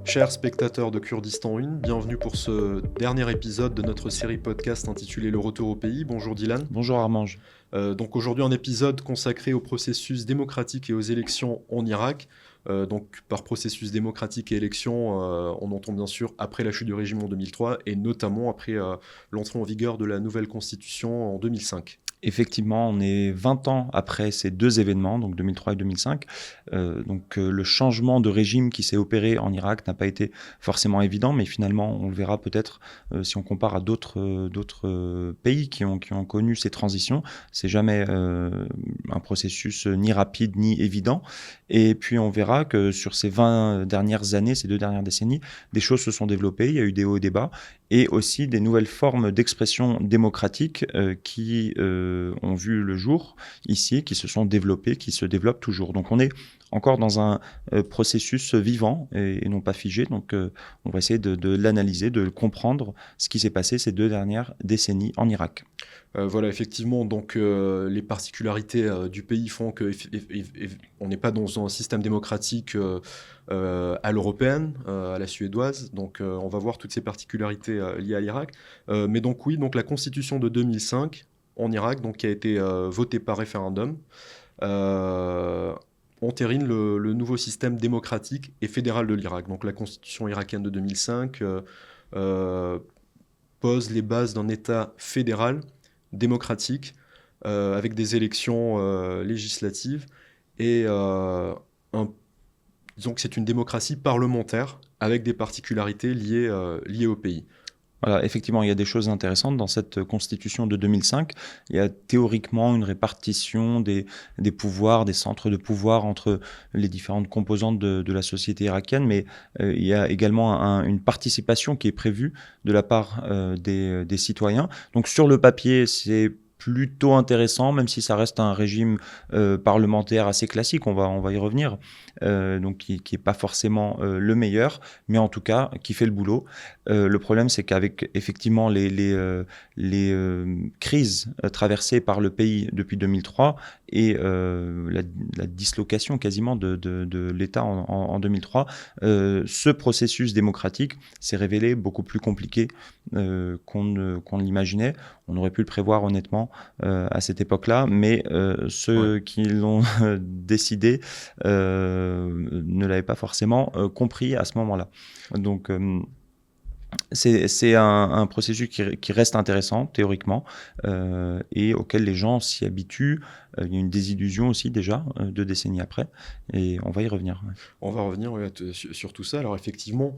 Chers spectateurs de Kurdistan 1, bienvenue pour ce dernier épisode de notre série podcast intitulée Le Retour au pays. Bonjour Dylan. Bonjour Armange. Donc aujourd'hui un épisode consacré au processus démocratique et aux élections en Irak. Donc par processus démocratique et élections, on entend bien sûr après la chute du régime en 2003 et notamment après l'entrée en vigueur de la nouvelle constitution en 2005. Effectivement, on est 20 ans après ces deux événements, donc 2003 et 2005. Le changement de régime qui s'est opéré en Irak n'a pas été forcément évident, mais finalement, on le verra peut-être si on compare à d'autres pays qui ont connu ces transitions. C'est jamais un processus ni rapide ni évident. Et puis, on verra que sur ces 20 dernières années, ces 2 dernières décennies, des choses se sont développées. Il y a eu des hauts et des bas, et aussi des nouvelles formes d'expression démocratique qui ont vu le jour ici, qui se sont développées, qui se développent toujours. Donc on est encore dans un processus vivant et non pas figé. Donc on va essayer de l'analyser, de comprendre ce qui s'est passé ces 2 dernières décennies en Irak. Voilà, effectivement, donc les particularités du pays font qu'on n'est pas dans un système démocratique à l'européenne, à la suédoise. Donc on va voir toutes ces particularités liées à l'Irak. Mais donc oui, donc la constitution de 2005 en Irak, donc qui a été votée par référendum, entérine le nouveau système démocratique et fédéral de l'Irak. Donc la constitution irakienne de 2005 pose les bases d'un État fédéral démocratique, avec des élections législatives et disons que c'est une démocratie parlementaire avec des particularités liées au pays. Voilà, effectivement, il y a des choses intéressantes dans cette constitution de 2005. Il y a théoriquement une répartition des pouvoirs, des centres de pouvoir entre les différentes composantes de la société irakienne, mais il y a également une participation qui est prévue de la part des citoyens. Donc sur le papier, c'est plutôt intéressant, même si ça reste un régime parlementaire assez classique, on va y revenir, donc qui est pas forcément le meilleur, mais en tout cas qui fait le boulot. Le problème, c'est qu'avec effectivement les crises traversées par le pays depuis 2003 et la dislocation quasiment de l'État en 2003, ce processus démocratique s'est révélé beaucoup plus compliqué qu'on ne l'imaginait. On aurait pu le prévoir honnêtement à cette époque-là, mais ceux qui l'ont décidé ne l'avaient pas forcément compris à ce moment-là. Donc c'est un processus qui reste intéressant théoriquement et auquel les gens s'y habituent. Il y a une désillusion aussi déjà 2 décennies après, et on va y revenir. On va revenir sur tout ça. Alors effectivement,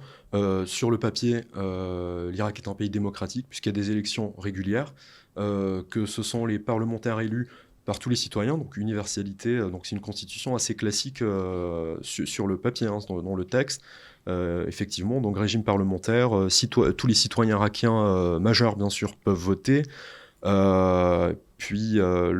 sur le papier, l'Irak est un pays démocratique puisqu'il y a des élections régulières, que ce sont les parlementaires élus par tous les citoyens, donc universalité, donc c'est une constitution assez classique sur le papier, hein, dans le texte. Effectivement, donc régime parlementaire, tous les citoyens irakiens majeurs, bien sûr, peuvent voter. Donc il y a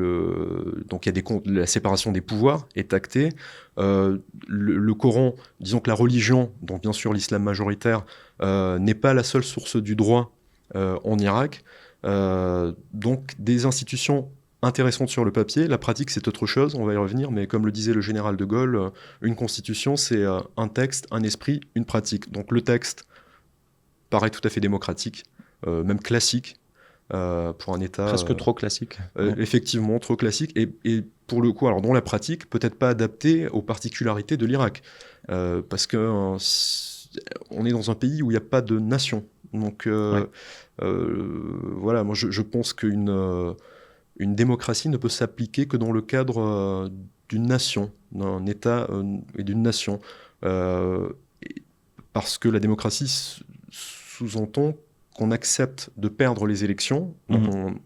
la séparation des pouvoirs est actée. Le Coran, disons que la religion, donc bien sûr l'islam majoritaire, n'est pas la seule source du droit en Irak. Donc des institutions intéressantes sur le papier. La pratique, c'est autre chose, on va y revenir, mais comme le disait le général de Gaulle, une constitution, c'est un texte, un esprit, une pratique. Donc le texte paraît tout à fait démocratique, même classique, pour un État... Presque trop classique. Effectivement, trop classique, et pour le coup, alors dans la pratique, peut-être pas adaptée aux particularités de l'Irak, parce qu'on est dans un pays où il n'y a pas de nation. Donc voilà, moi je pense qu'une démocratie ne peut s'appliquer que dans le cadre d'une nation, d'un État et d'une nation. Parce que la démocratie sous-entend qu'on accepte de perdre les élections. Donc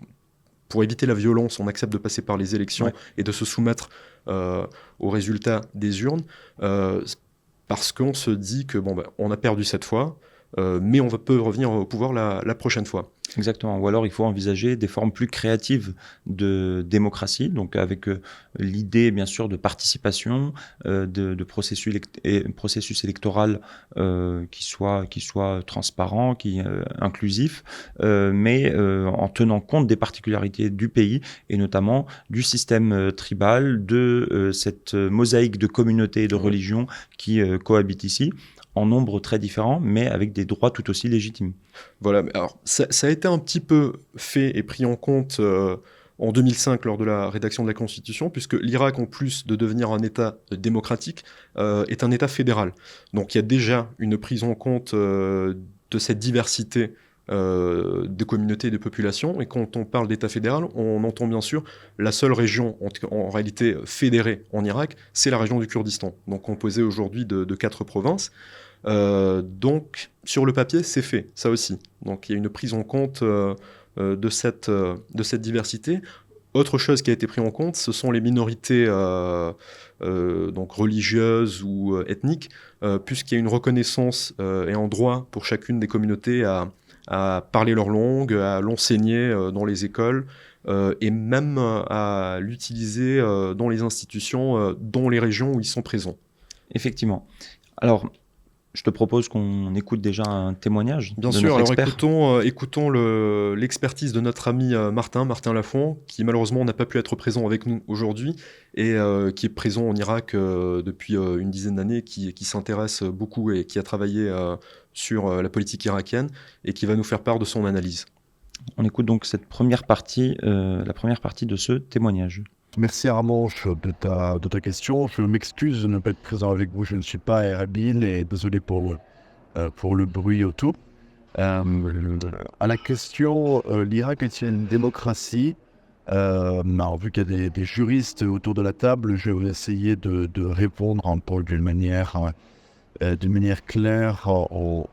pour éviter la violence, on accepte de passer par les élections et de se soumettre aux résultats des urnes, parce qu'on se dit que on a perdu cette fois, mais on peut revenir au pouvoir la prochaine fois. Exactement. Ou alors il faut envisager des formes plus créatives de démocratie, donc avec l'idée bien sûr de participation, de processus électoral qui soit transparent, inclusif, mais en tenant compte des particularités du pays et notamment du système tribal, de cette mosaïque de communautés et de religions qui cohabitent ici. en nombre très différent, mais avec des droits tout aussi légitimes. Voilà, alors ça a été un petit peu fait et pris en compte en 2005 lors de la rédaction de la Constitution, puisque l'Irak, en plus de devenir un État démocratique, est un État fédéral. Donc il y a déjà une prise en compte de cette diversité de communautés et de populations. Et quand on parle d'État fédéral, on entend bien sûr la seule région en réalité fédérée en Irak, c'est la région du Kurdistan, donc composée aujourd'hui de 4 provinces. Donc, sur le papier, c'est fait, ça aussi. Donc, il y a une prise en compte de cette diversité. Autre chose qui a été prise en compte, ce sont les minorités donc religieuses ou ethniques, puisqu'il y a une reconnaissance et un droit pour chacune des communautés à parler leur langue, à l'enseigner dans les écoles, et même à l'utiliser dans les institutions, dans les régions où ils sont présents. Effectivement. Alors, je te propose qu'on écoute déjà un témoignage Bien de sûr, notre alors expert. écoutons l'expertise de notre ami Martin Lafont, qui malheureusement n'a pas pu être présent avec nous aujourd'hui, et qui est présent en Irak depuis une dizaine d'années, qui s'intéresse beaucoup et qui a travaillé sur la politique irakienne, et qui va nous faire part de son analyse. On écoute donc cette première partie, la première partie de ce témoignage. Merci Armanche de ta question. Je m'excuse de ne pas être présent avec vous. Je ne suis pas erbil et désolé pour le bruit autour. À la question, l'Irak est-il une démocratie? Vu qu'il y a des juristes autour de la table, je vais essayer de répondre un peu d'une manière claire en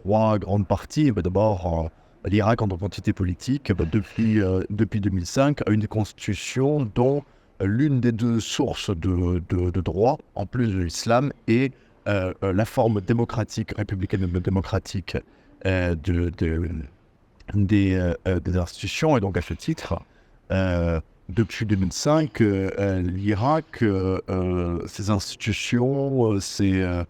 trois grandes parties. D'abord, l'Irak en tant qu'entité politique, depuis 2005, a une constitution dont l'une des deux sources de droit, en plus de l'islam, est la forme démocratique, républicaine et démocratique des institutions. Et donc, à ce titre, depuis 2005, l'Irak, ses institutions, ces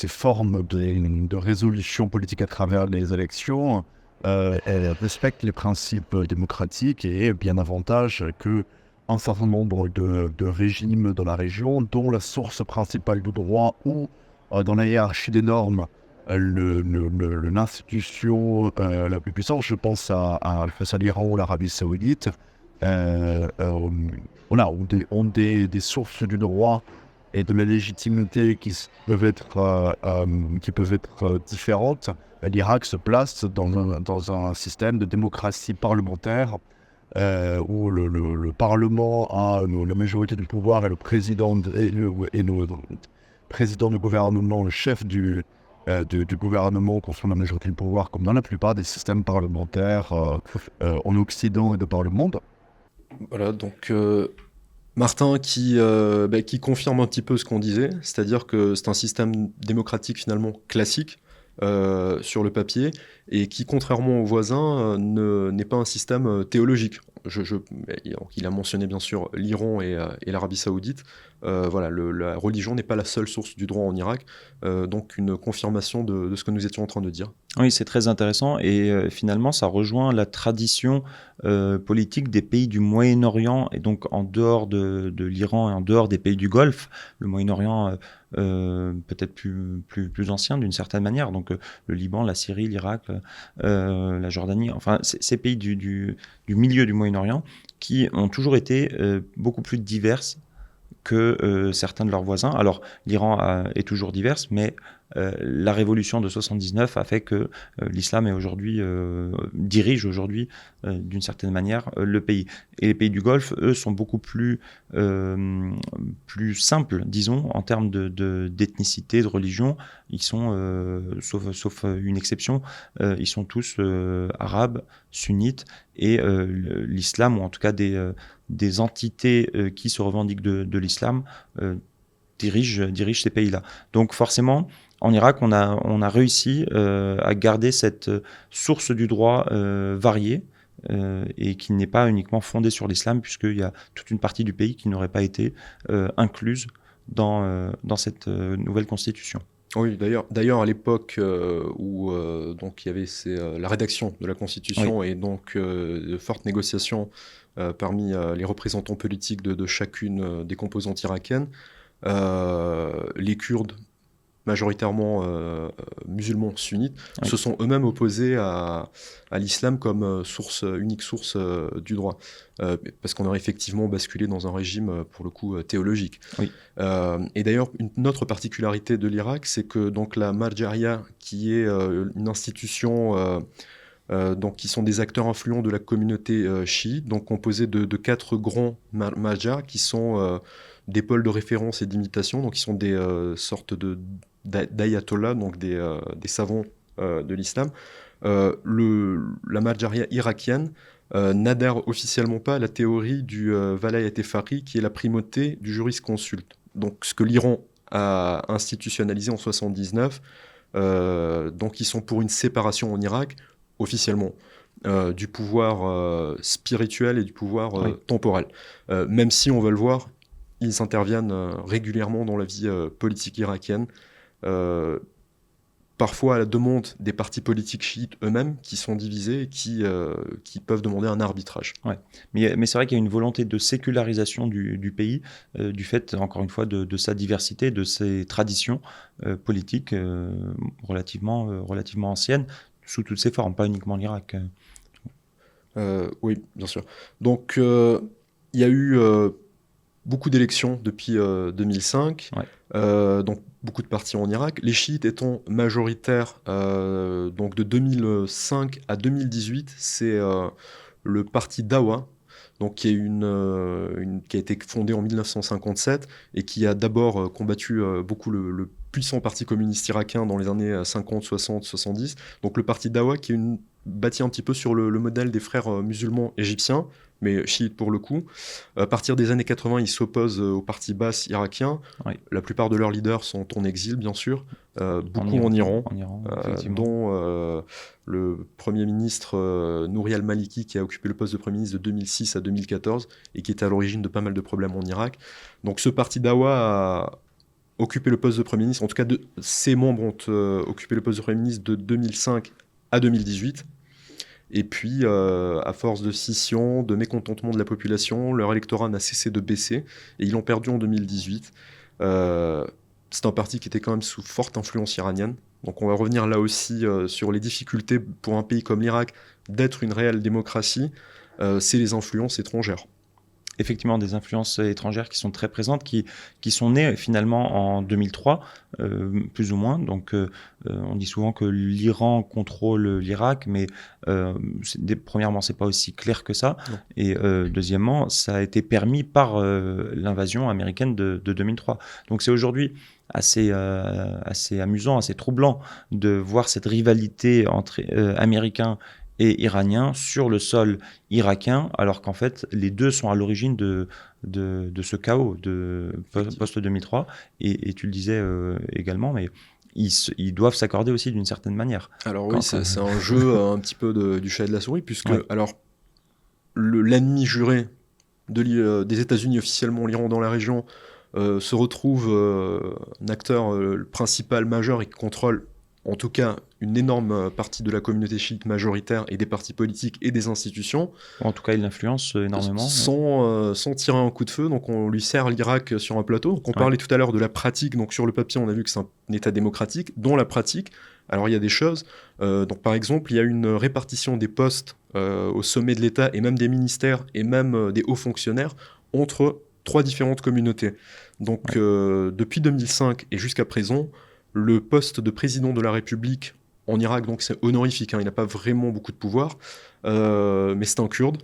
formes de résolution politique à travers les élections, elles respectent les principes démocratiques et bien davantage qu'un certain nombre de régimes dans la région dont la source principale du droit ou dans la hiérarchie des normes, l'institution la plus puissante, je pense à l'Iran ou l'Arabie Saoudite, ont des sources du droit et de la légitimité qui peuvent être différentes. L'Irak se place dans un système de démocratie parlementaire où le Parlement a la majorité du pouvoir et le président président du gouvernement, le chef du gouvernement contrôle la majorité du pouvoir, comme dans la plupart des systèmes parlementaires en Occident et de par le monde. Voilà, donc Martin qui confirme un petit peu ce qu'on disait, c'est-à-dire que c'est un système démocratique finalement classique sur le papier, et qui, contrairement aux voisins, n'est pas un système théologique. Il a mentionné bien sûr l'Iran et l'Arabie Saoudite. Voilà, la religion n'est pas la seule source du droit en Irak, donc une confirmation de ce que nous étions en train de dire. Oui, c'est très intéressant et finalement ça rejoint la tradition politique des pays du Moyen-Orient et donc en dehors de l'Iran et en dehors des pays du Golfe, le Moyen-Orient peut-être plus ancien d'une certaine manière, donc le Liban, la Syrie, l'Irak, la Jordanie, enfin ces pays du milieu du Moyen-Orient qui ont toujours été beaucoup plus diverses que certains de leurs voisins. Alors, l'Iran est toujours diverse, mais la révolution de 79 a fait que l'islam dirige aujourd'hui, d'une certaine manière, le pays. Et les pays du Golfe, eux, sont beaucoup plus simples, disons, en termes d'ethnicité, de religion. Ils sont, sauf une exception, ils sont tous arabes, sunnites, et l'islam, ou en tout cas des entités qui se revendiquent de l'islam dirigent ces pays-là. Donc forcément, en Irak, on a réussi à garder cette source du droit variée et qui n'est pas uniquement fondée sur l'islam, puisqu'il y a toute une partie du pays qui n'aurait pas été incluse dans cette nouvelle constitution. Oui, d'ailleurs à l'époque où donc il y avait la rédaction de la Constitution, oui, et donc de fortes négociations parmi les représentants politiques de chacune des composantes irakiennes, les Kurdes majoritairement musulmans sunnites, Oui. se sont eux-mêmes opposés à l'islam comme unique source du droit. Parce qu'on aurait effectivement basculé dans un régime, pour le coup, théologique. Oui. Et d'ailleurs, une autre particularité de l'Irak, c'est que donc, la Marjaria, qui est une institution... donc, qui sont des acteurs influents de la communauté chiite, donc composée de 4 grands Majars qui sont des pôles de référence et d'imitation, donc qui sont des sortes d'ayatollahs, donc des savants de l'islam. La Marjaria irakienne n'adhère officiellement pas à la théorie du Valayat-e-Faqih, qui est la primauté du jurisconsulte. Donc, ce que l'Iran a institutionnalisé en 1979, donc ils sont pour une séparation en Irak, officiellement, du pouvoir spirituel et du pouvoir temporel. Même si, on va le voir, ils interviennent régulièrement dans la vie politique irakienne, parfois à la demande des partis politiques chiites eux-mêmes qui sont divisés et qui peuvent demander un arbitrage. Ouais. Mais c'est vrai qu'il y a une volonté de sécularisation du pays, du fait, encore une fois, de sa diversité, de ses traditions politiques relativement anciennes, sous toutes ses formes, pas uniquement l'Irak. Oui, bien sûr. Donc, il y a eu beaucoup d'élections depuis 2005, donc beaucoup de partis en Irak. Les chiites étant majoritaires, donc de 2005 à 2018, c'est le parti Dawa, donc qui a été fondé en 1957 et qui a d'abord combattu beaucoup le puissant parti communiste irakien dans les années 50, 60, 70. Donc le parti Dawa qui est bâti un petit peu sur le modèle des frères musulmans égyptiens, mais chiites pour le coup. À partir des années 80, ils s'opposent au parti Baas irakien. Oui. La plupart de leurs leaders sont en exil, bien sûr, beaucoup en Iran, dont le Premier ministre Nouri al-Maliki, qui a occupé le poste de Premier ministre de 2006 à 2014 et qui était à l'origine de pas mal de problèmes en Irak. Donc ce parti Dawa a occupé le poste de Premier ministre, en tout cas ses membres ont occupé le poste de Premier ministre de 2005 à 2018. Et puis, à force de scission, de mécontentement de la population, leur électorat n'a cessé de baisser et ils l'ont perdu en 2018. C'est un parti qui était quand même sous forte influence iranienne. Donc on va revenir là aussi sur les difficultés pour un pays comme l'Irak d'être une réelle démocratie. C'est les influences étrangères. Effectivement, des influences étrangères qui sont très présentes, qui sont nées finalement en 2003, plus ou moins. Donc, on dit souvent que l'Iran contrôle l'Irak, mais premièrement, c'est pas aussi clair que ça. Non. Et deuxièmement, ça a été permis par l'invasion américaine de 2003. Donc, c'est aujourd'hui assez amusant, assez troublant de voir cette rivalité entre Américains et Iraniens sur le sol irakien, alors qu'en fait, les deux sont à l'origine de ce chaos post-2003. Et tu le disais également, mais ils doivent s'accorder aussi d'une certaine manière. Alors oui, c'est un jeu un petit peu du chat et de la souris, puisque alors, l'ennemi juré des États-Unis officiellement, l'Iran dans la région, se retrouve un acteur principal majeur et qui contrôle en tout cas une énorme partie de la communauté chiite majoritaire et des partis politiques et des institutions. En tout cas, il l'influence énormément. Sans tirer un coup de feu, donc on lui sert l'Irak sur un plateau. Donc on parlait tout à l'heure de la pratique, donc sur le papier on a vu que c'est un État démocratique, dont la pratique, alors il y a des choses, donc par exemple il y a une répartition des postes au sommet de l'État et même des ministères et même des hauts fonctionnaires entre 3 différentes communautés. Donc depuis 2005 et jusqu'à présent, le poste de président de la République en Irak, donc c'est honorifique, il n'a pas vraiment beaucoup de pouvoir, mais c'est un Kurde,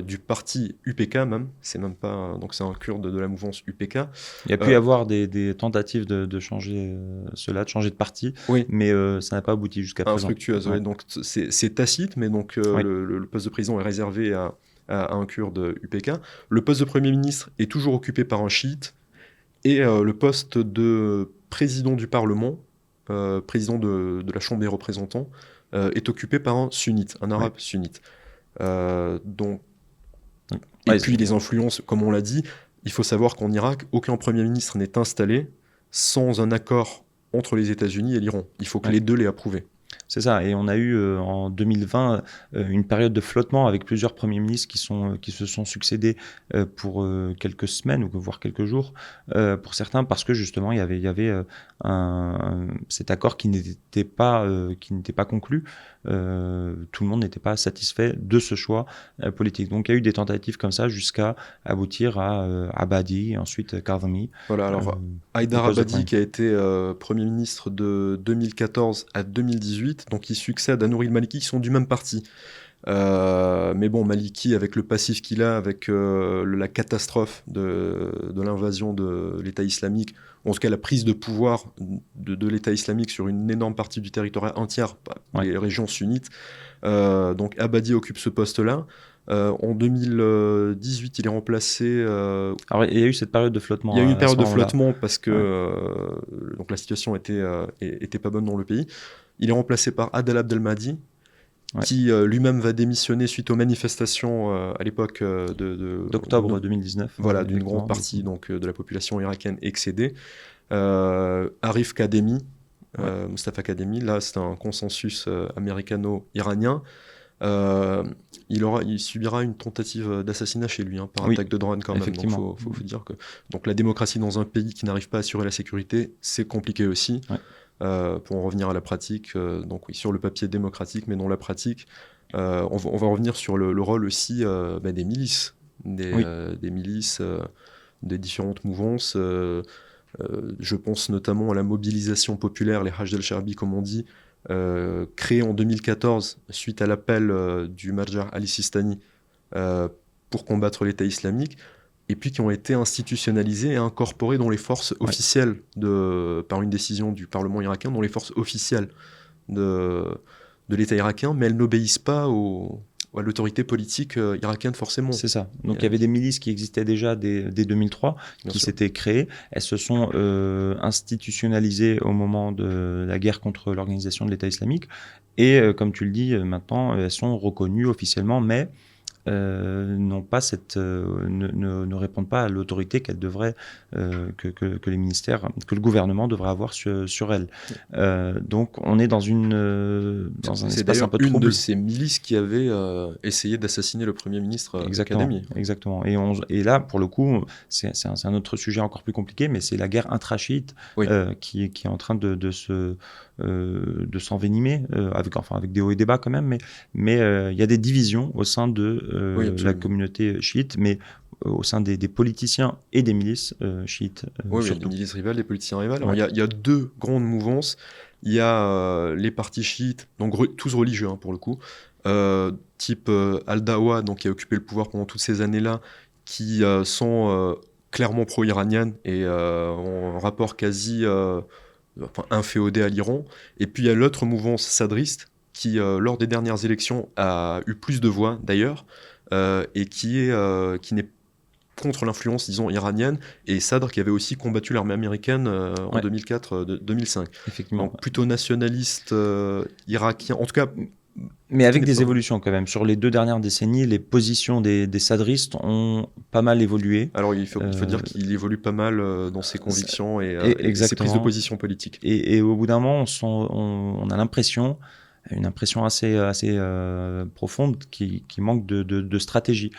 du parti UPK même, c'est même pas, donc c'est un Kurde de la mouvance UPK. Il y a pu y avoir des tentatives de changer cela, de changer de parti, mais ça n'a pas abouti jusqu'à présent. Infructueuse, donc c'est tacite, mais donc le poste de président est réservé à un Kurde UPK. Le poste de Premier ministre est toujours occupé par un chiite, et le poste de président du Parlement, président de la Chambre des représentants, est occupé par un sunnite, un arabe sunnite. Puis les influences, comme on l'a dit, il faut savoir qu'en Irak, aucun Premier ministre n'est installé sans un accord entre les États-Unis et l'Iran. Il faut que les deux l'aient approuvé. C'est ça. Et on a eu en 2020 une période de flottement avec plusieurs premiers ministres qui se sont succédés pour quelques semaines ou voire quelques jours pour certains, parce que justement il y avait cet accord qui n'était pas conclu. Tout le monde n'était pas satisfait de ce choix politique. Donc il y a eu des tentatives comme ça jusqu'à aboutir à Abadi, ensuite Kadhimi. Voilà, alors Haïdar Abadi qui a été Premier ministre de 2014 à 2018, donc il succède à Nouri al-Maliki, qui sont du même parti. Mais bon, Maliki, avec le passif qu'il a, avec la catastrophe de l'invasion de l'État islamique, en tout cas la prise de pouvoir de l'État islamique sur une énorme partie du territoire entière, les régions sunnites, donc Abadi occupe ce poste-là. En 2018, il est remplacé. Alors, il y a eu cette période de flottement. Il y a eu une période de flottement parce que donc la situation était pas bonne dans le pays. Il est remplacé par Adel Abdelmahdi, qui lui-même va démissionner suite aux manifestations à l'époque d'octobre 2019. Voilà, d'une grande partie donc, de la population irakienne excédée. Arif Kadhimi, Mustafa Kadhimi, là c'est un consensus américano-iranien. Il subira une tentative d'assassinat chez lui par attaque de drone quand même. Effectivement. Donc faut dire que la démocratie dans un pays qui n'arrive pas à assurer la sécurité, c'est compliqué aussi. Pour en revenir à la pratique, donc oui, sur le papier démocratique, mais dans la pratique, on va revenir sur le rôle aussi des milices, des milices, des différentes mouvances. Je pense notamment à la mobilisation populaire, les Hajj el-Sharbi comme on dit, créée en 2014 suite à l'appel du Marja al-Sistani pour combattre l'État islamique, et puis qui ont été institutionnalisés et incorporés dans les forces officielles, par une décision du Parlement irakien, dans les forces officielles de l'État irakien, mais elles n'obéissent pas à l'autorité politique irakienne forcément. C'est ça. Donc il y avait des milices qui existaient déjà dès 2003, qui s'étaient créées. Elles se sont institutionnalisées au moment de la guerre contre l'organisation de l'État islamique. Et comme tu le dis, maintenant, elles sont reconnues officiellement, mais n'ont pas ne répondent pas à l'autorité qu'elles devraient, que les ministères, que le gouvernement devrait avoir sur elles. Donc on est dans un espace un peu trouble. C'est une de ces milices qui avait essayé d'assassiner le Premier ministre Kadhimi. Exactement. Et là, pour le coup, c'est un autre sujet encore plus compliqué, mais c'est la guerre intra-chiite qui est en train de s'envenimer, avec des hauts et des bas quand même, mais il y a des divisions au sein de la communauté chiite, mais au sein des politiciens et des milices chiites. Oui, il y a des milices rivales, des politiciens rivales. Alors, il y a deux grandes mouvances. Il y a les partis chiites, donc tous religieux pour le coup, type Al-Dawa, donc qui a occupé le pouvoir pendant toutes ces années-là, qui sont clairement pro-iraniennes et en rapport quasi inféodé à l'Iran. Et puis il y a l'autre mouvance sadriste qui, lors des dernières élections, a eu plus de voix d'ailleurs, et qui n'est contre l'influence, disons, iranienne, et Sadr qui avait aussi combattu l'armée américaine en 2004-2005. Effectivement. Donc plutôt nationaliste irakien, en tout cas... Mais avec des évolutions quand même. Sur les 2 dernières décennies, les positions des sadristes ont pas mal évolué. Alors il faut dire qu'il évolue pas mal dans ses convictions et ses prises de position politiques. Et au bout d'un moment, on a l'impression... une impression assez profonde qui manque de stratégie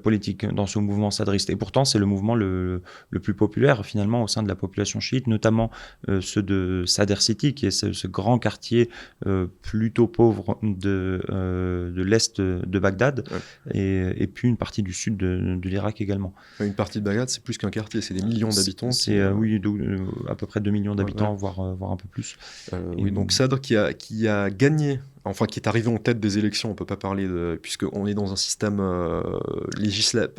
politique dans ce mouvement sadriste. Et pourtant, c'est le mouvement le plus populaire finalement au sein de la population chiite, notamment ceux de Sadr City, qui est ce grand quartier plutôt pauvre de l'est de Bagdad, et puis une partie du sud de l'Irak également. Une partie de Bagdad, c'est plus qu'un quartier, c'est des millions d'habitants. C'est à peu près 2 millions d'habitants, voire un peu plus. Oui, donc Sadr qui a gagné, enfin qui est arrivé en tête des élections, on ne peut pas parler puisqu'on est dans un système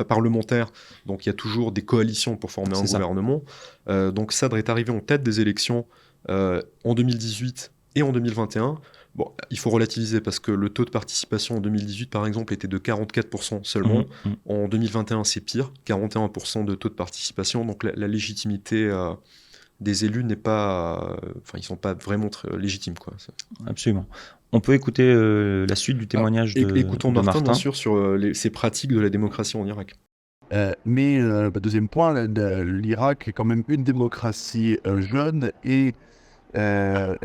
parlementaire, donc il y a toujours des coalitions pour former un gouvernement. Donc Sadr est arrivé en tête des élections en 2018 et en 2021. Bon, il faut relativiser parce que le taux de participation en 2018, par exemple, était de 44% seulement. En 2021, c'est pire, 41% de taux de participation. Donc la légitimité des élus n'est pas... ils ne sont pas vraiment très légitimes, quoi. Absolument. On peut écouter la suite du témoignage de Martin. Écoutons Martin, bien sûr, sur ces pratiques de la démocratie en Irak. Mais deuxième point, l'Irak est quand même une démocratie jeune et ce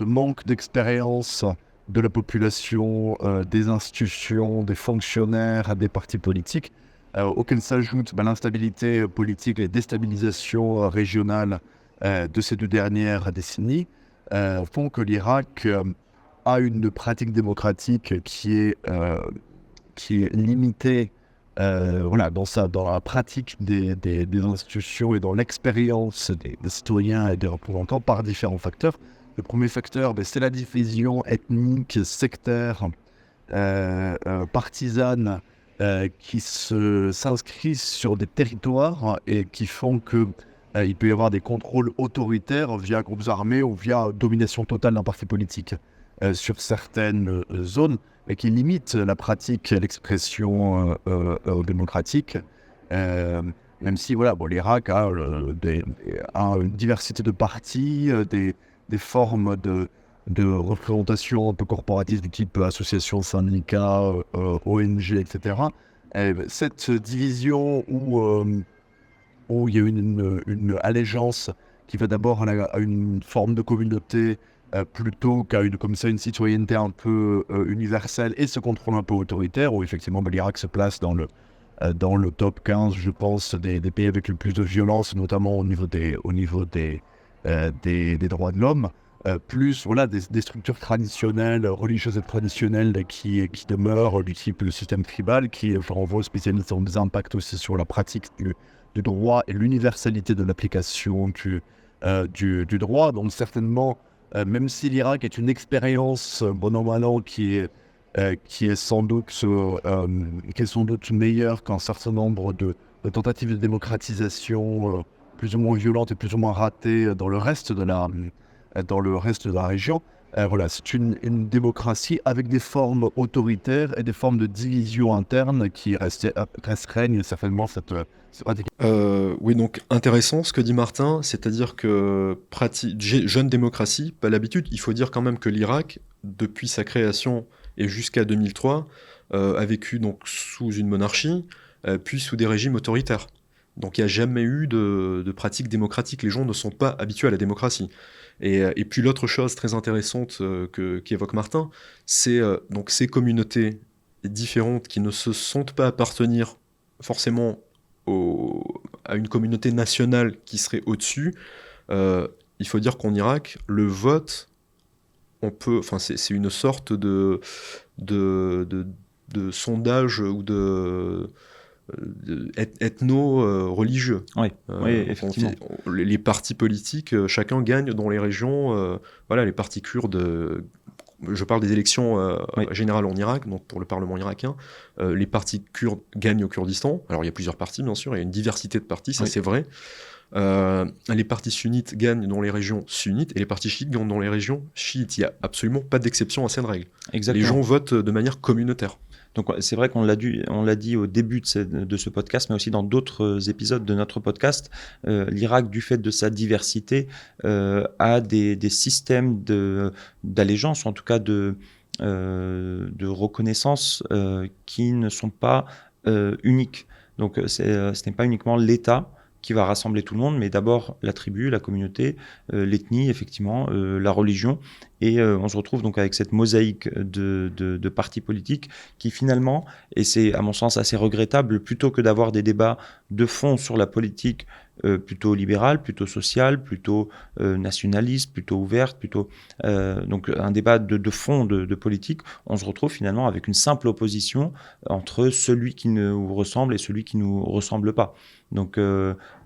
manque d'expérience de la population, des institutions, des fonctionnaires, des partis politiques, auquel s'ajoute l'instabilité politique, les déstabilisations régionales de ces 2 dernières décennies, font que l'Irak a une pratique démocratique qui est limitée dans la pratique des institutions et dans l'expérience des citoyens et des représentants par différents facteurs. Le premier facteur, c'est la division ethnique, sectaire, partisane, qui s'inscrit sur des territoires et qui font que il peut y avoir des contrôles autoritaires via groupes armés ou via domination totale d'un parti politique sur certaines zones, mais qui limitent la pratique et l'expression démocratique. Même si l'Irak a une diversité de partis, des formes de représentation un peu corporative du type association, syndicat, ONG, etc. Cette division où il y a une allégeance qui va d'abord à une forme de communauté plutôt qu'à une citoyenneté un peu universelle et ce contrôle un peu autoritaire, où effectivement l'Irak se place dans le top 15, je pense, des pays avec le plus de violence, notamment au niveau des droits de l'homme. Plus des structures traditionnelles, religieuses et traditionnelles qui demeurent, du type le système tribal, qui renvoie aux spécialistes, ont des impacts aussi sur la pratique du droit et l'universalité de l'application du droit. Donc certainement, même si l'Irak est une expérience, bon an mal an, qui est sans doute meilleure qu'un certain nombre de tentatives de démocratisation plus ou moins violentes et plus ou moins ratées dans le reste de la région. C'est une démocratie avec des formes autoritaires et des formes de division interne qui restreignent certainement cette pratique. Oui, donc intéressant ce que dit Martin, c'est-à-dire que jeune démocratie, pas l'habitude. Il faut dire quand même que l'Irak, depuis sa création et jusqu'à 2003, a vécu donc sous une monarchie, puis sous des régimes autoritaires. Donc il n'y a jamais eu de pratique démocratique. Les gens ne sont pas habitués à la démocratie. Et puis l'autre chose très intéressante qu'évoque Martin, c'est donc ces communautés différentes qui ne se sentent pas appartenir forcément à une communauté nationale qui serait au-dessus. Il faut dire qu'en Irak, le vote, c'est une sorte de sondage ou ethno-religieux. Oui, effectivement. Les partis politiques, chacun gagne dans les régions, les partis kurdes, je parle des élections générales en Irak, donc pour le Parlement irakien, les partis kurdes gagnent au Kurdistan. Alors il y a plusieurs partis, bien sûr, il y a une diversité de partis, ça c'est vrai. Les partis sunnites gagnent dans les régions sunnites et les partis chiites gagnent dans les régions chiites. Il n'y a absolument pas d'exception à cette règle. Exactement. Les gens votent de manière communautaire. Donc c'est vrai qu'on l'a dit au début de ce podcast, mais aussi dans d'autres épisodes de notre podcast, l'Irak, du fait de sa diversité, a des systèmes d'allégeance, ou en tout cas de reconnaissance qui ne sont pas uniques. Donc ce n'est pas uniquement l'État qui va rassembler tout le monde, mais d'abord la tribu, la communauté, l'ethnie, effectivement, la religion. Et on se retrouve donc avec cette mosaïque de partis politiques qui finalement, et c'est à mon sens assez regrettable, plutôt que d'avoir des débats de fond sur la politique plutôt libérale, plutôt sociale, plutôt nationaliste, plutôt ouverte, donc un débat de fond de politique, on se retrouve finalement avec une simple opposition entre celui qui nous ressemble et celui qui nous ressemble pas. Donc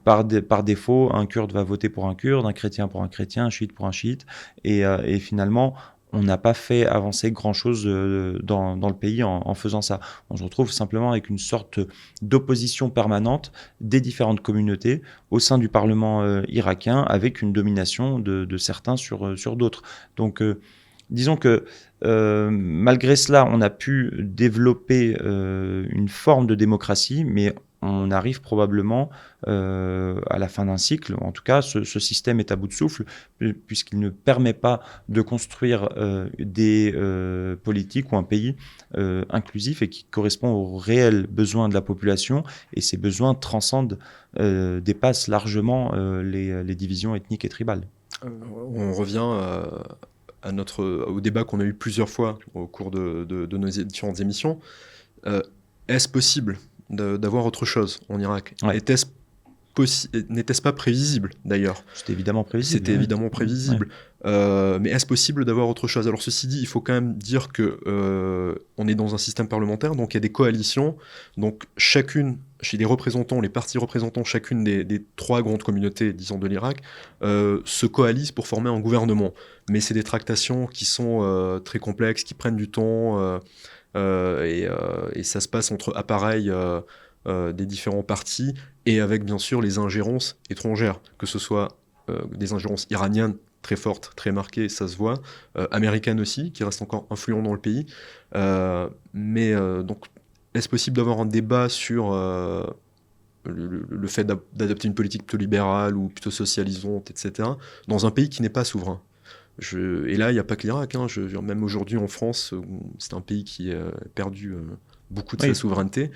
par défaut, un Kurde va voter pour un Kurde, un chrétien pour un chrétien, un chiite pour un chiite, et finalement, on n'a pas fait avancer grand-chose dans le pays en faisant ça. On se retrouve simplement avec une sorte d'opposition permanente des différentes communautés au sein du Parlement irakien, avec une domination de certains sur d'autres. Donc, disons que malgré cela, on a pu développer une forme de démocratie, mais on arrive probablement à la fin d'un cycle. En tout cas, ce système est à bout de souffle puisqu'il ne permet pas de construire des politiques ou un pays inclusif et qui correspond aux réels besoins de la population. Et ces besoins dépassent largement les divisions ethniques et tribales. On revient au débat qu'on a eu plusieurs fois au cours de nos différentes émissions. Est-ce possible d'avoir autre chose en Irak? Ouais. N'était-ce pas prévisible d'ailleurs? C'était évidemment prévisible. C'était évidemment prévisible. Ouais. Mais est-ce possible d'avoir autre chose? Alors ceci dit, il faut quand même dire que on est dans un système parlementaire, donc il y a des coalitions. Donc chez les représentants, les partis représentants, chacune des 3 grandes communautés, disons, de l'Irak, se coalisent pour former un gouvernement. Mais c'est des tractations qui sont très complexes, qui prennent du temps, et ça se passe entre appareils des différents partis et avec bien sûr les ingérences étrangères, que ce soit des ingérences iraniennes très fortes, très marquées, ça se voit, américaines aussi, qui restent encore influents dans le pays. Donc, est-ce possible d'avoir un débat sur le fait d'adopter une politique plutôt libérale ou plutôt socialisante, etc., dans un pays qui n'est pas souverain? Et là, il n'y a pas que l'Irak. Même aujourd'hui en France, c'est un pays qui a perdu beaucoup de sa souveraineté.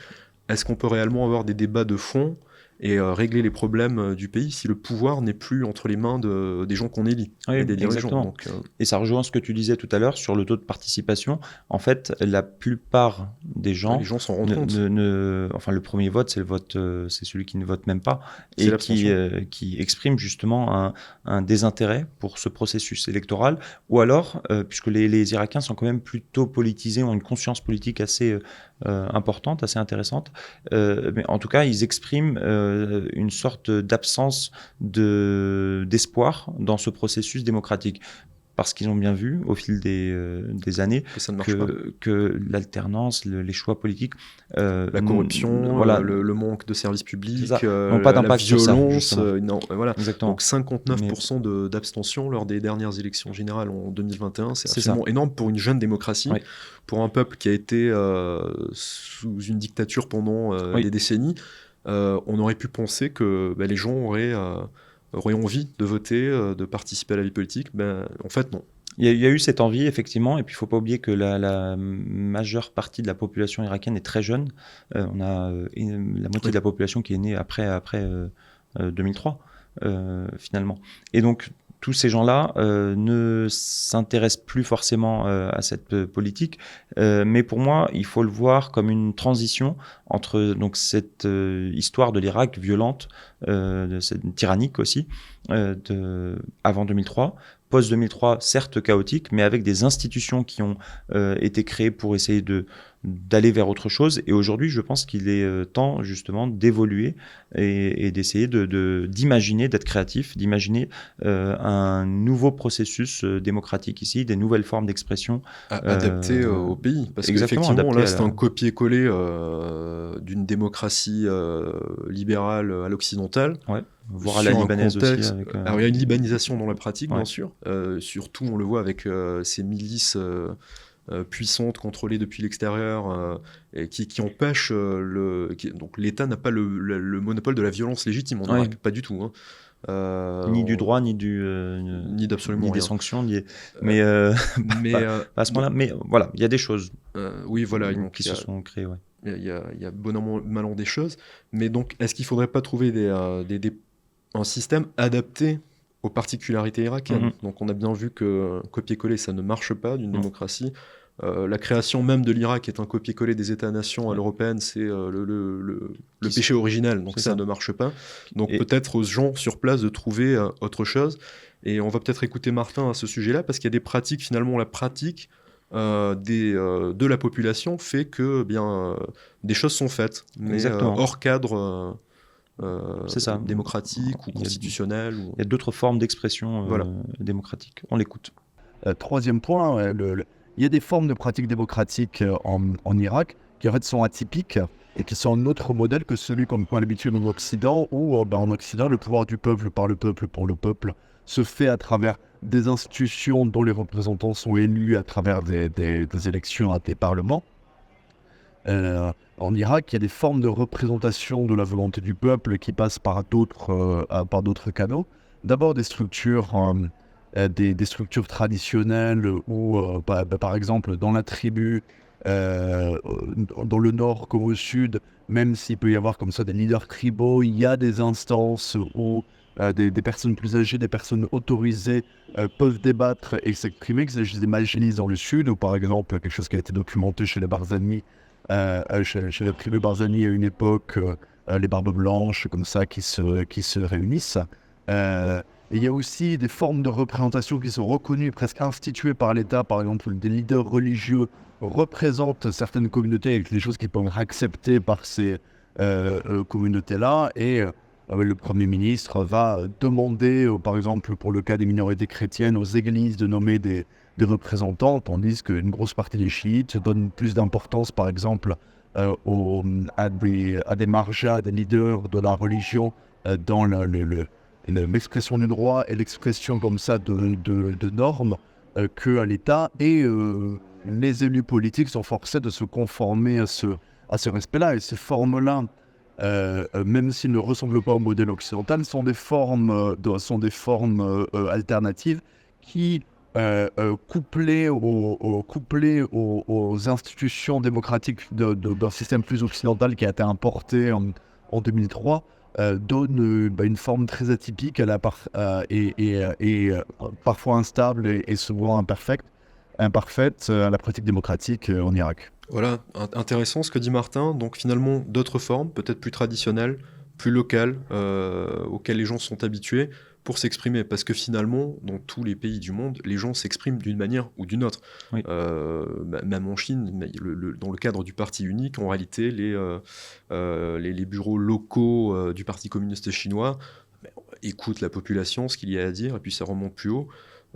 Est-ce qu'on peut réellement avoir des débats de fond et régler les problèmes du pays si le pouvoir n'est plus entre les mains des gens qu'on élit et des dirigeants? Donc, et ça rejoint ce que tu disais tout à l'heure sur le taux de participation. En fait, la plupart des gens, les gens s'en rendent compte. Enfin, le premier vote, c'est celui qui ne vote même pas et qui exprime justement un désintérêt pour ce processus électoral. Ou alors, puisque les Irakiens sont quand même plutôt politisés, ont une conscience politique assez importante, assez intéressante. Mais en tout cas, ils expriment une sorte d'absence d'espoir dans ce processus démocratique. Parce qu'ils ont bien vu, au fil des années, que l'alternance, les choix politiques... la corruption, le manque de services publics, n'ont pas d'impact la violence. Sur ça, voilà. Exactement. Donc 59% d'abstention lors des dernières élections générales en 2021, c'est absolument énorme pour une jeune démocratie, pour un peuple qui a été sous une dictature pendant des décennies. On aurait pu penser que les gens auraient envie de voter, de participer à la vie politique. En fait, non. Il y a eu cette envie, effectivement, et puis il ne faut pas oublier que la majeure partie de la population irakienne est très jeune. On a la moitié de la population qui est née après 2003, finalement. Et donc, tous ces gens-là ne s'intéressent plus forcément à cette politique, mais pour moi, il faut le voir comme une transition entre donc, cette histoire de l'Irak violente, tyrannique aussi, avant 2003, post-2003, certes chaotique, mais avec des institutions qui ont été créées pour essayer d'aller vers autre chose. Et aujourd'hui, je pense qu'il est temps justement d'évoluer et d'essayer d'imaginer, d'être créatif, d'imaginer un nouveau processus démocratique ici, des nouvelles formes d'expression. Adapté au pays. Parce qu'effectivement, là, c'est un copier-coller d'une démocratie libérale à l'occidentale. Ouais. Voire à la libanaise aussi. Alors, il y a une libanisation dans la pratique, bien sûr. Surtout, on le voit avec ces milices puissantes, contrôlées depuis l'extérieur, et qui empêchent... donc, l'État n'a pas le monopole de la violence légitime. On n'en pas du tout. Ni du droit, ni d'absolument des sanctions. Mais pas à ce moment-là. Mais voilà, il y a des choses qui se sont créées. Ouais. Il y a bon an, mal an des choses. Mais donc, est-ce qu'il ne faudrait pas trouver un système adapté aux particularités irakiennes? Donc on a bien vu que copier-coller, ça ne marche pas d'une démocratie. La création même de l'Irak est un copier-coller des États-nations à l'européenne, c'est le péché originel, donc ça ne marche pas. Donc peut-être aux gens sur place de trouver autre chose. Et on va peut-être écouter Martin à ce sujet-là, parce qu'il y a des pratiques, finalement la pratique de la population fait que des choses sont faites, mais hors cadre... c'est ça. démocratique ou constitutionnel. Il y a d'autres formes d'expression démocratique. On l'écoute. Troisième point, il y a des formes de pratiques démocratiques en Irak qui en fait sont atypiques et qui sont un autre modèle que celui qu'on a l'habitude en Occident, où en Occident, le pouvoir du peuple par le peuple pour le peuple se fait à travers des institutions dont les représentants sont élus à travers des élections à des parlements. En Irak, il y a des formes de représentation de la volonté du peuple qui passent par d'autres canaux. D'abord des structures traditionnelles où, par exemple, dans la tribu, dans le nord comme au sud, même s'il peut y avoir comme ça des leaders tribaux, il y a des instances où des personnes plus âgées, des personnes autorisées peuvent débattre et s'exprimer, qu'il s'agisse des majlis dans le sud, ou par exemple quelque chose qui a été documenté chez les Barzani, chez les tribus Barzani à une époque, les barbes blanches comme ça qui se réunissent. Et il y a aussi des formes de représentation qui sont reconnues, presque instituées par l'État. Par exemple, des leaders religieux représentent certaines communautés avec des choses qui peuvent être acceptées par ces communautés-là. Et le Premier ministre va demander, par exemple, pour le cas des minorités chrétiennes, aux églises de nommer des représentants, tandis qu'une grosse partie des chiites donne plus d'importance, par exemple, à des marjas, des leaders de la religion dans l'expression du droit et l'expression comme ça de normes qu'à l'État. Et les élus politiques sont forcés de se conformer à ce respect-là. Et ces formes-là, même s'ils ne ressemblent pas au modèle occidental, sont des formes alternatives qui, couplées aux institutions démocratiques d'un système plus occidental qui a été importé en 2003, donne une forme très atypique et parfois instable et souvent imparfaite à la pratique démocratique en Irak. Voilà, intéressant ce que dit Martin. Donc finalement, d'autres formes, peut-être plus traditionnelles, plus locales, auxquelles les gens sont habitués pour s'exprimer. Parce que finalement, dans tous les pays du monde, les gens s'expriment d'une manière ou d'une autre. Oui. Même en Chine, dans le cadre du parti unique, en réalité, les bureaux locaux du Parti communiste chinois écoutent la population, ce qu'il y a à dire, et puis ça remonte plus haut.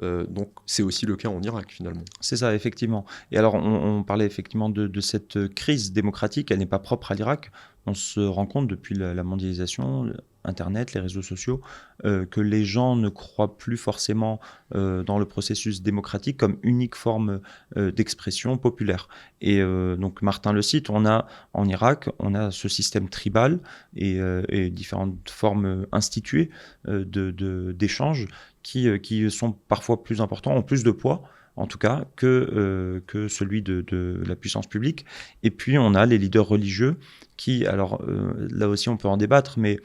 Donc c'est aussi le cas en Irak finalement. C'est ça, effectivement. Et alors, on parlait effectivement de cette crise démocratique. Elle n'est pas propre à l'Irak. On se rend compte depuis la mondialisation, Internet, les réseaux sociaux, que les gens ne croient plus forcément dans le processus démocratique comme unique forme d'expression populaire. Et donc, Martin le cite, en Irak, on a ce système tribal et différentes formes instituées d'échanges qui sont parfois plus importants, ont plus de poids, en tout cas, que celui de la puissance publique. Et puis, on a les leaders religieux qui, alors là aussi on peut en débattre, mais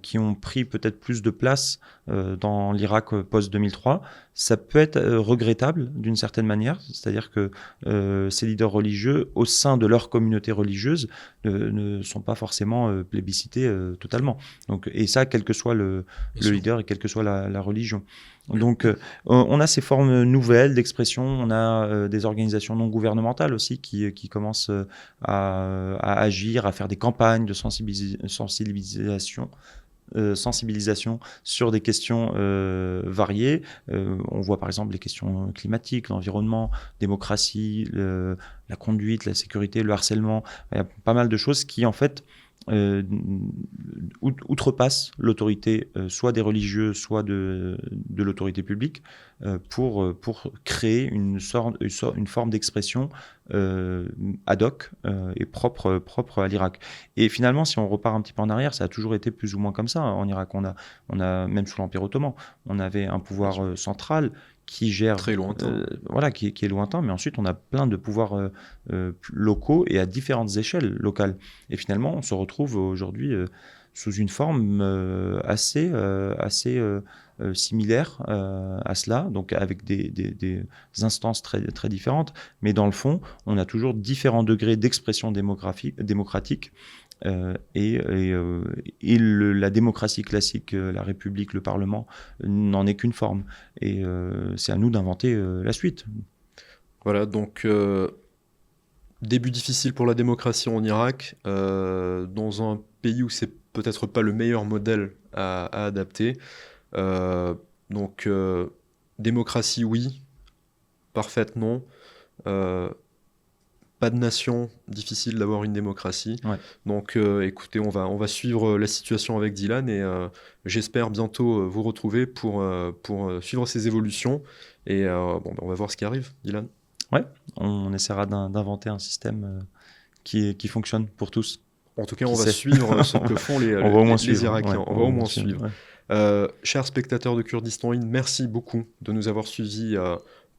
qui ont pris peut-être plus de place dans l'Irak post-2003. Ça peut être regrettable d'une certaine manière, c'est-à-dire que ces leaders religieux, au sein de leur communauté religieuse, ne sont pas forcément plébiscités totalement. Donc, et ça, quel que soit le leader et quelle que soit la religion. Donc, on a ces formes nouvelles d'expression, on a des organisations non gouvernementales aussi qui commencent à agir, à faire des campagnes de sensibilisation sur des questions variées. On voit par exemple les questions climatiques, l'environnement, démocratie, la conduite, la sécurité, le harcèlement. Il y a pas mal de choses qui en fait outrepassent l'autorité soit des religieux, soit de l'autorité publique pour créer une forme d'expression ad hoc et propre à l'Irak. Et finalement, si on repart un petit peu en arrière, ça a toujours été plus ou moins comme ça. En Irak, on a même sous l'Empire ottoman, on avait un pouvoir central qui gère très lointain. Qui est lointain, mais ensuite on a plein de pouvoirs locaux et à différentes échelles locales. Et finalement, on se retrouve aujourd'hui sous une forme assez similaire à cela, donc avec des instances très, très différentes, mais dans le fond, on a toujours différents degrés d'expression démocratique. La démocratie classique, la République, le Parlement, n'en est qu'une forme. Et c'est à nous d'inventer la suite. Voilà, donc début difficile pour la démocratie en Irak, dans un pays où c'est peut-être pas le meilleur modèle à adapter. Donc démocratie oui, parfaite non. Pas de nation, difficile d'avoir une démocratie. Ouais. Donc écoutez, on va suivre la situation avec Dylan et j'espère bientôt vous retrouver pour suivre ces évolutions. Et on va voir ce qui arrive, Dylan. Ouais, on essaiera d'inventer un système qui fonctionne pour tous. En tout cas, Qui on va sait. suivre ce que font les On va au moins les suivre. Irakiens. Ouais, On va au moins suivre. ouais. Chers spectateurs de Kurdistan In, merci beaucoup de nous avoir suivis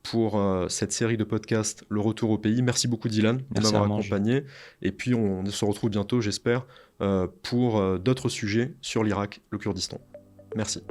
pour cette série de podcasts Le Retour au pays. Merci beaucoup Dylan de Merci, m'avoir Armand. accompagné. Et puis on se retrouve bientôt, j'espère, pour d'autres sujets sur l'Irak, le Kurdistan. Merci.